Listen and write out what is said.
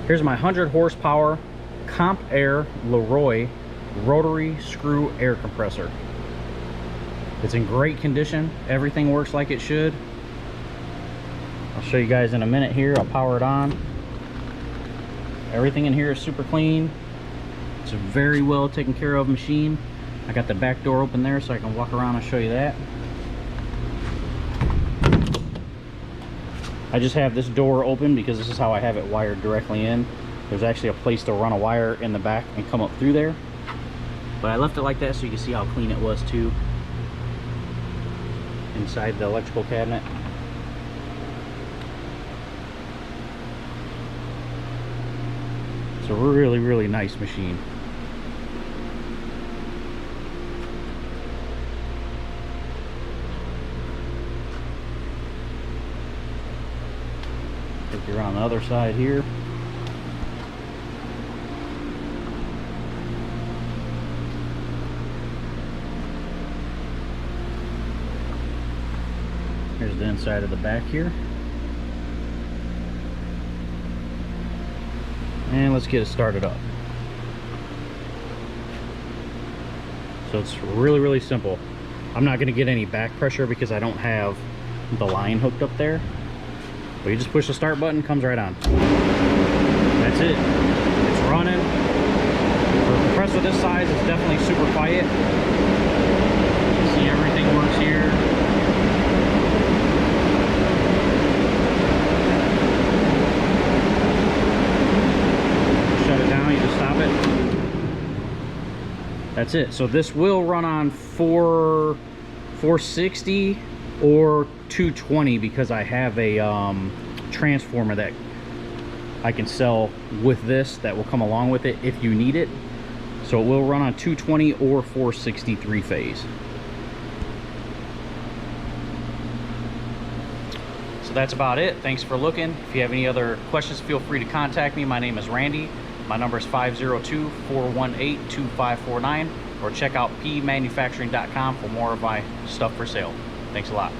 Here's my 100 horsepower Comp Air Leroy rotary screw air compressor. It's in great condition. Everything works like it should. I'll show you guys in a minute here. I'll power it on. Everything in here is super clean. It's a very well taken care of machine. I got the back door open there so I can walk around and show you that. I just have this door open because this is how I have it wired directly in. There's actually a place to run a wire in the back and come up through there. But I left it like that so you can see how clean it was too. Inside the electrical cabinet. It's a really, really nice machine. Take you around the other side here. Here's the inside of the back here. And let's get it started up. So it's really, really simple. I'm not going to get any back pressure because I don't have the line hooked up there. But you just push the start button, comes right on. That's it. It's running. For a compressor this size, it's definitely super quiet. See, everything works here. Shut it down, you just stop it. That's it. So this will run on 460 or 220 because I have a transformer that I can sell with this that will come along with it if you need it. So it will run on 220 or 460 3-phase. So that's about it. Thanks for looking. If you have any other questions, feel free to contact me. My name is Randy. My number is 502-418-2549, or check out pmanufacturing.com for more of my stuff for sale. Thanks a lot.